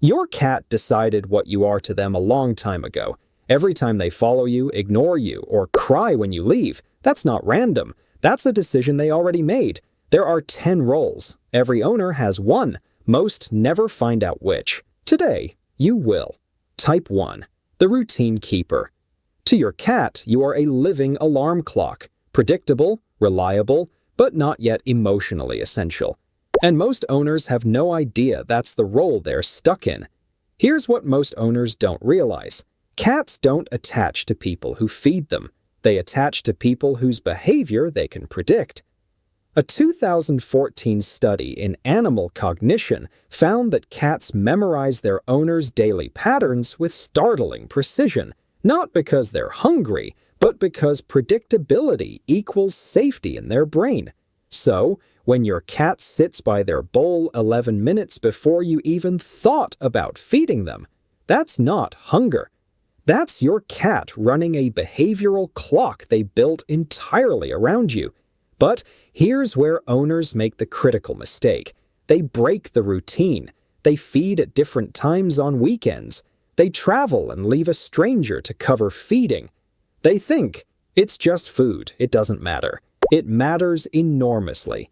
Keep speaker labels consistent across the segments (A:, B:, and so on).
A: Your cat decided what you are to them a long time ago. Every time they follow you, ignore you, or cry when you leave, that's not random. That's a decision they already made. There are 10 roles. Every owner has one. Most never find out which. Today, you will. Type 1. The routine keeper. To your cat, you are a living alarm clock. Predictable, reliable, but not yet emotionally essential. And most owners have no idea that's the role they're stuck in. Here's what most owners don't realize. Cats don't attach to people who feed them. They attach to people whose behavior they can predict. A 2014 study in animal cognition found that cats memorize their owners' daily patterns with startling precision, not because they're hungry, but because predictability equals safety in their brain. So, when your cat sits by their bowl 11 minutes before you even thought about feeding them, that's not hunger. That's your cat running a behavioral clock they built entirely around you. But here's where owners make the critical mistake. They break the routine. They feed at different times on weekends. They travel and leave a stranger to cover feeding. They think, it's just food, it doesn't matter. It matters enormously.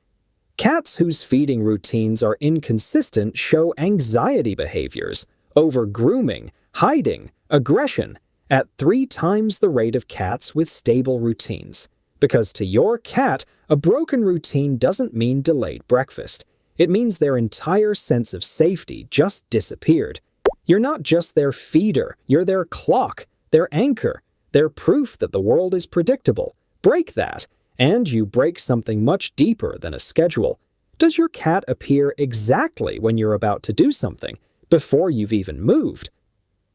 A: Cats whose feeding routines are inconsistent show anxiety behaviors, over-grooming, hiding, aggression, at 3 times the rate of cats with stable routines. Because to your cat, a broken routine doesn't mean delayed breakfast. It means their entire sense of safety just disappeared. You're not just their feeder, you're their clock, their anchor, their proof that the world is predictable. Break that, and you break something much deeper than a schedule. Does your cat appear exactly when you're about to do something, before you've even moved?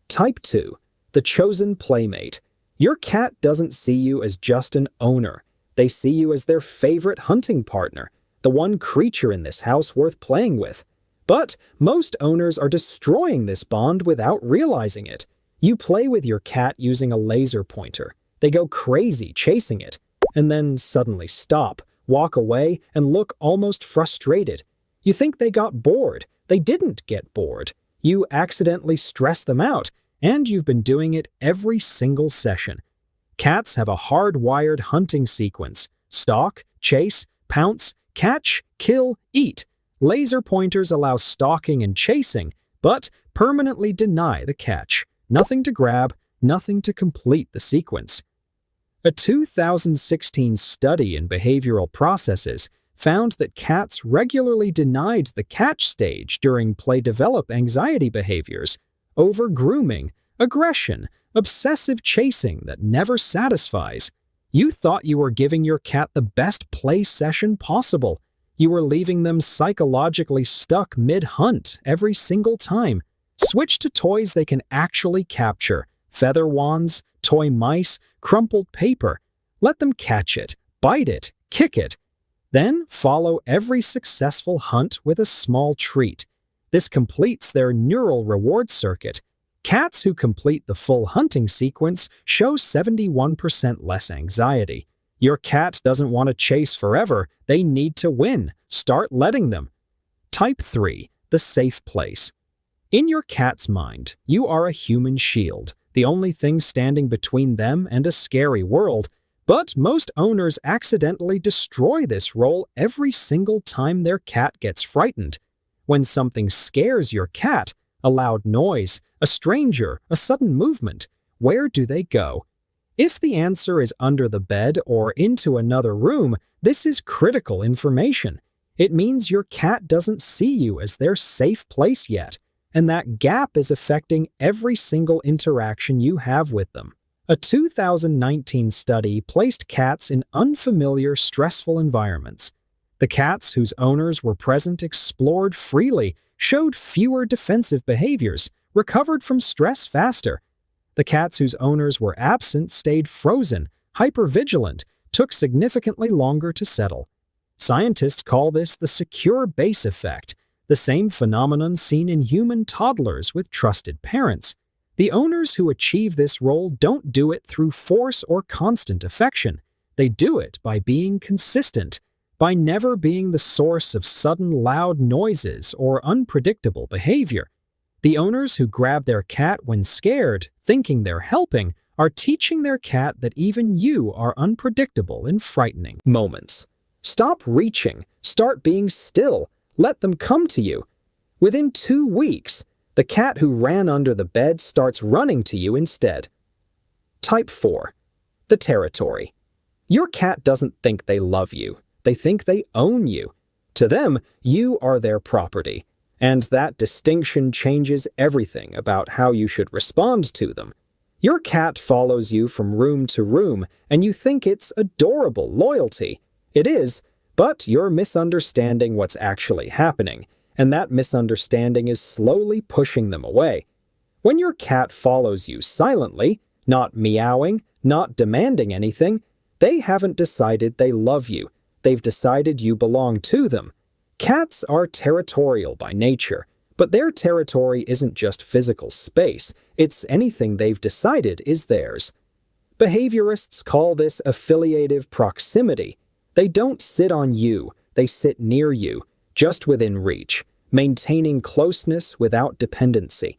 A: Type 2. The chosen playmate. Your cat doesn't see you as just an owner. They see you as their favorite hunting partner, the one creature in this house worth playing with. But most owners are destroying this bond without realizing it. You play with your cat using a laser pointer. They go crazy chasing it, and then suddenly stop, walk away, and look almost frustrated. You think they got bored. They didn't get bored. You accidentally stress them out, and you've been doing it every single session. Cats have a hardwired hunting sequence: stalk, chase, pounce, catch, kill, eat. Laser pointers allow stalking and chasing, but permanently deny the catch. Nothing to grab, nothing to complete the sequence. A 2016 study in behavioral processes found that cats regularly denied the catch stage during play-develop anxiety behaviors, over-grooming, aggression, obsessive chasing that never satisfies. You thought you were giving your cat the best play session possible. You were leaving them psychologically stuck mid-hunt every single time. Switch to toys they can actually capture: feather wands, toy mice, crumpled paper. Let them catch it, bite it, kick it. Then follow every successful hunt with a small treat. This completes their neural reward circuit. Cats who complete the full hunting sequence show 71% less anxiety. Your cat doesn't want to chase forever. They need to win. Start letting them. Type 3. The safe place. In your cat's mind, you are a human shield, the only thing standing between them and a scary world. But most owners accidentally destroy this role every single time their cat gets frightened. When something scares your cat, a loud noise, a stranger, a sudden movement, where do they go? If the answer is under the bed or into another room, this is critical information. It means your cat doesn't see you as their safe place yet, and that gap is affecting every single interaction you have with them. A 2019 study placed cats in unfamiliar, stressful environments. The cats whose owners were present explored freely, showed fewer defensive behaviors, recovered from stress faster. The cats whose owners were absent stayed frozen, hypervigilant, took significantly longer to settle. Scientists call this the secure base effect, the same phenomenon seen in human toddlers with trusted parents. The owners who achieve this role don't do it through force or constant affection. They do it by being consistent, by never being the source of sudden loud noises or unpredictable behavior. The owners who grab their cat when scared, thinking they're helping, are teaching their cat that even you are unpredictable and frightening. Moments. Stop reaching. Start being still. Let them come to you. Within 2 weeks, the cat who ran under the bed starts running to you instead. Type 4. The territory. Your cat doesn't think they love you. They think they own you. To them, you are their property, and that distinction changes everything about how you should respond to them. Your cat follows you from room to room, and you think it's adorable loyalty. It is, but you're misunderstanding what's actually happening, and that misunderstanding is slowly pushing them away. When your cat follows you silently, not meowing, not demanding anything, they haven't decided they love you. They've decided you belong to them. Cats are territorial by nature, but their territory isn't just physical space, it's anything they've decided is theirs. Behaviorists call this affiliative proximity. They don't sit on you, they sit near you, just within reach, maintaining closeness without dependency.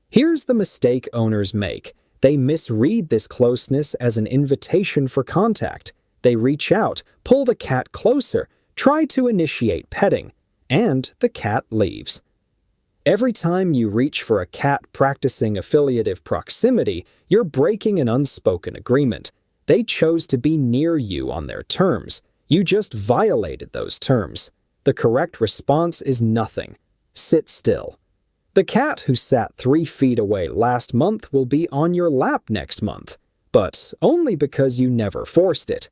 A: Here's the mistake owners make. They misread this closeness as an invitation for contact. They reach out, pull the cat closer, try to initiate petting, and the cat leaves. Every time you reach for a cat practicing affiliative proximity, you're breaking an unspoken agreement. They chose to be near you on their terms. You just violated those terms. The correct response is nothing. Sit still. The cat who sat 3 feet away last month will be on your lap next month, but only because you never forced it.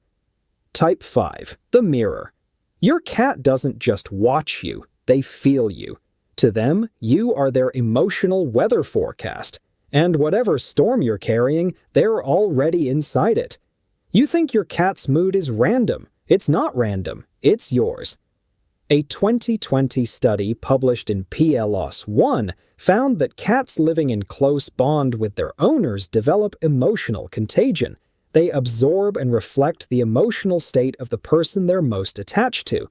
A: Type 5. The mirror. Your cat doesn't just watch you, they feel you. To them, you are their emotional weather forecast, and whatever storm you're carrying, they're already inside it. You think your cat's mood is random. It's not random, it's yours. A 2020 study published in PLOS One found that cats living in close bond with their owners develop emotional contagion. They absorb and reflect the emotional state of the person they're most attached to.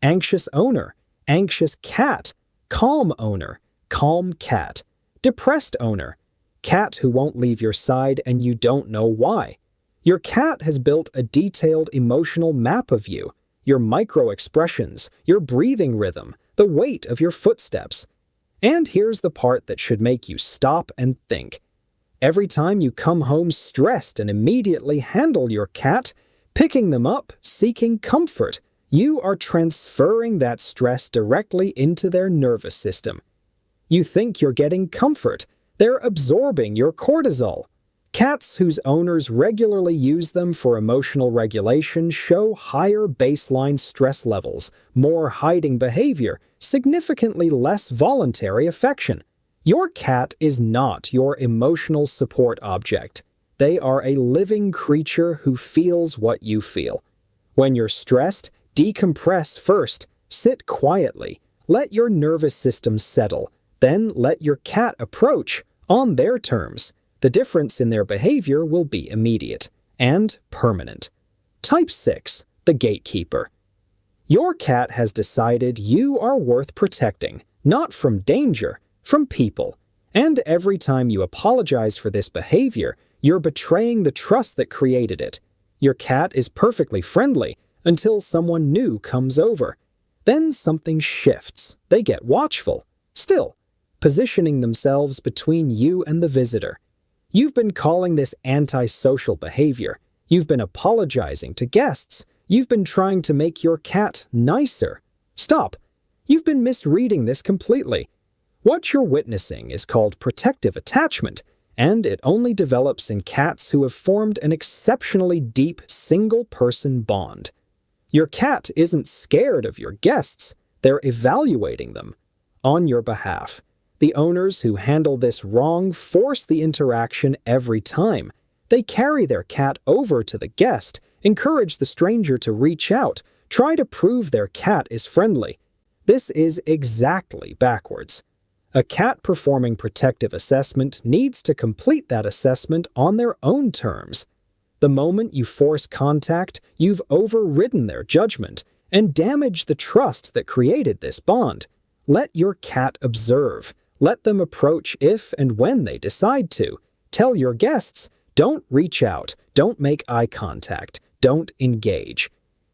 A: Anxious owner, anxious cat. Calm owner, calm cat. Depressed owner, cat who won't leave your side and you don't know why. Your cat has built a detailed emotional map of you, your micro-expressions, your breathing rhythm, the weight of your footsteps. And here's the part that should make you stop and think. Every time you come home stressed and immediately handle your cat, picking them up, seeking comfort, you are transferring that stress directly into their nervous system. You think you're getting comfort. They're absorbing your cortisol. Cats whose owners regularly use them for emotional regulation show higher baseline stress levels, more hiding behavior, significantly less voluntary affection. Your cat is not your emotional support object. They are a living creature who feels what you feel. When you're stressed, decompress first, sit quietly, let your nervous system settle, then let your cat approach on their terms. The difference in their behavior will be immediate and permanent. Type 6. The gatekeeper. Your cat has decided you are worth protecting, not from danger, from people. And every time you apologize for this behavior, you're betraying the trust that created it. Your cat is perfectly friendly until someone new comes over. Then something shifts. They get watchful, still, positioning themselves between you and the visitor. You've been calling this antisocial behavior. You've been apologizing to guests. You've been trying to make your cat nicer. Stop. You've been misreading this completely. What you're witnessing is called protective attachment, and it only develops in cats who have formed an exceptionally deep single-person bond. Your cat isn't scared of your guests. They're evaluating them on your behalf. The owners who handle this wrong force the interaction every time. They carry their cat over to the guest, encourage the stranger to reach out, try to prove their cat is friendly. This is exactly backwards. A cat performing protective assessment needs to complete that assessment on their own terms. The moment you force contact, you've overridden their judgment and damaged the trust that created this bond. Let your cat observe. Let them approach if and when they decide to. Tell your guests, don't reach out, don't make eye contact, don't engage.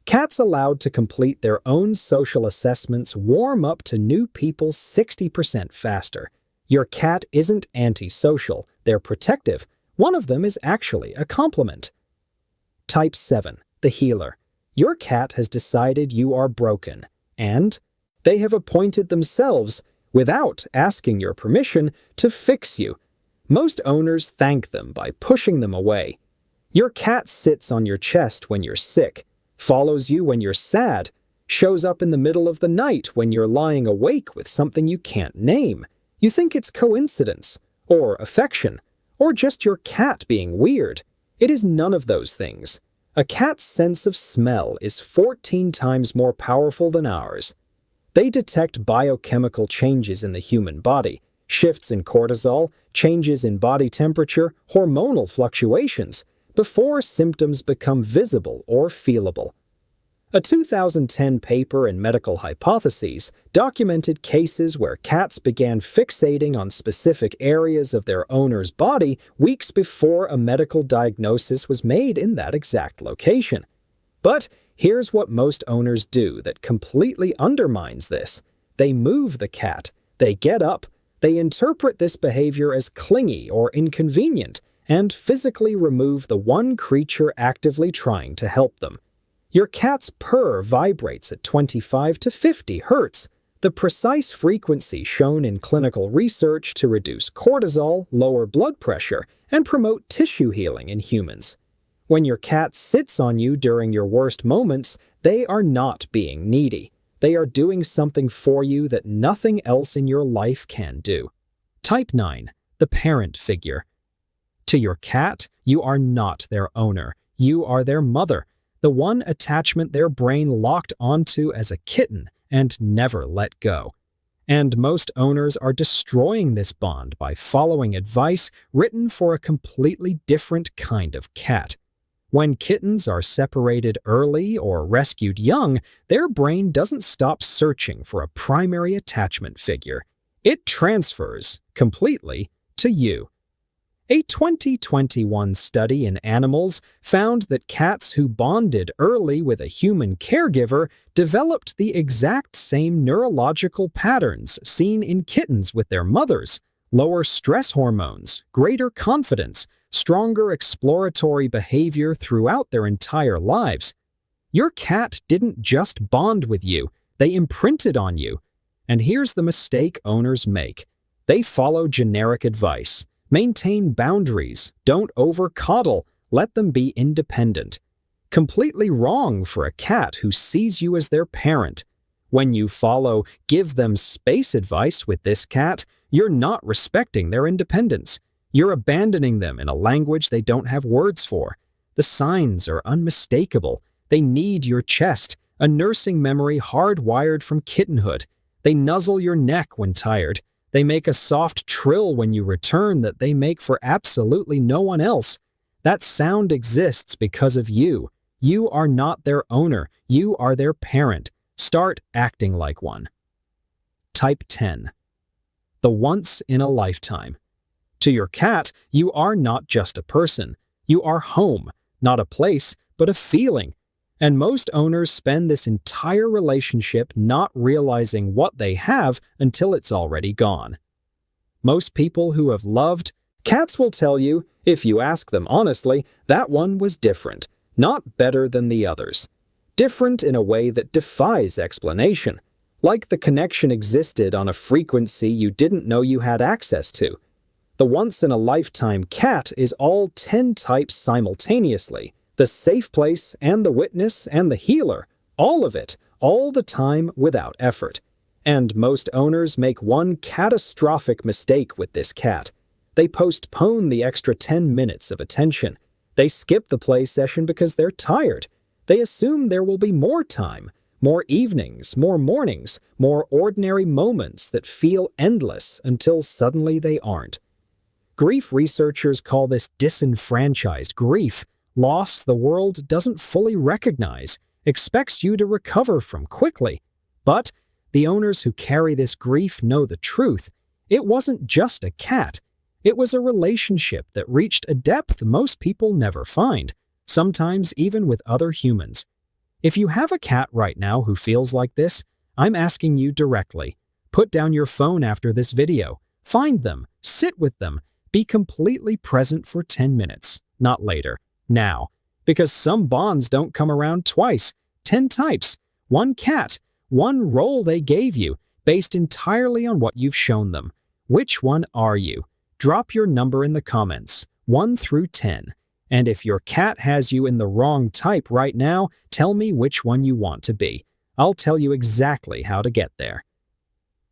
A: Cats allowed to complete their own social assessments warm up to new people 60% faster. Your cat isn't antisocial, they're protective. One of them is actually a compliment. Type 7. The healer. Your cat has decided you are broken, and they have appointed themselves, without asking your permission, to fix you. Most owners thank them by pushing them away. Your cat sits on your chest when you're sick, follows you when you're sad, shows up in the middle of the night when you're lying awake with something you can't name. You think it's coincidence, or affection, or just your cat being weird. It is none of those things. A cat's sense of smell is 14 times more powerful than ours. They detect biochemical changes in the human body, shifts in cortisol, changes in body temperature, hormonal fluctuations, before symptoms become visible or feelable. A 2010 paper in Medical Hypotheses documented cases where cats began fixating on specific areas of their owner's body weeks before a medical diagnosis was made in that exact location. But here's what most owners do that completely undermines this. They move the cat. They get up. They interpret this behavior as clingy or inconvenient and physically remove the one creature actively trying to help them. Your cat's purr vibrates at 25 to 50 hertz, the precise frequency shown in clinical research to reduce cortisol, lower blood pressure, and promote tissue healing in humans. When your cat sits on you during your worst moments, they are not being needy. They are doing something for you that nothing else in your life can do. Type 9. The parent figure. To your cat, you are not their owner. You are their mother, the one attachment their brain locked onto as a kitten and never let go. And most owners are destroying this bond by following advice written for a completely different kind of cat. When kittens are separated early or rescued young, their brain doesn't stop searching for a primary attachment figure. It transfers completely to you. A 2021 study in animals found that cats who bonded early with a human caregiver developed the exact same neurological patterns seen in kittens with their mothers: lower stress hormones, greater confidence, stronger exploratory behavior throughout their entire lives. Your cat didn't just bond with you, they imprinted on you. And here's the mistake owners make. They follow generic advice. Maintain boundaries, don't over-coddle, let them be independent. Completely wrong for a cat who sees you as their parent. When you follow give them space advice with this cat, you're not respecting their independence. You're abandoning them in a language they don't have words for. The signs are unmistakable. They need your chest, a nursing memory hardwired from kittenhood. They nuzzle your neck when tired. They make a soft trill when you return that they make for absolutely no one else. That sound exists because of you. You are not their owner. You are their parent. Start acting like one. Type 10. The once in a lifetime. To your cat, you are not just a person. You are home, not a place, but a feeling. And most owners spend this entire relationship not realizing what they have until it's already gone. Most people who have loved cats will tell you, if you ask them honestly, that one was different, not better than the others. Different in a way that defies explanation, like the connection existed on a frequency you didn't know you had access to. The once-in-a-lifetime cat is all 10 types simultaneously. The safe place and the witness and the healer, all of it, all the time without effort. And most owners make one catastrophic mistake with this cat. They postpone the extra 10 minutes of attention. They skip the play session because they're tired. They assume there will be more time, more evenings, more mornings, more ordinary moments that feel endless until suddenly they aren't. Grief researchers call this disenfranchised grief. Loss the world doesn't fully recognize, expects you to recover from quickly. But the owners who carry this grief know the truth. It wasn't just a cat. It was a relationship that reached a depth most people never find, sometimes even with other humans. If you have a cat right now who feels like this, I'm asking you directly. Put down your phone after this video. Find them, sit with them, be completely present for 10 minutes, not later, now. Because some bonds don't come around twice. 10 types, one cat, one role they gave you, based entirely on what you've shown them. Which one are you? Drop your number in the comments, 1 through 10. And if your cat has you in the wrong type right now, tell me which one you want to be. I'll tell you exactly how to get there.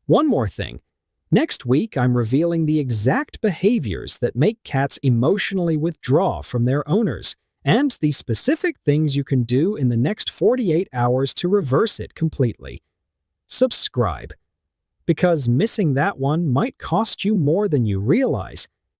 A: One more thing. Next week, I'm revealing the exact behaviors that make cats emotionally withdraw from their owners, and the specific things you can do in the next 48 hours to reverse it completely. Subscribe. Because missing that one might cost you more than you realize.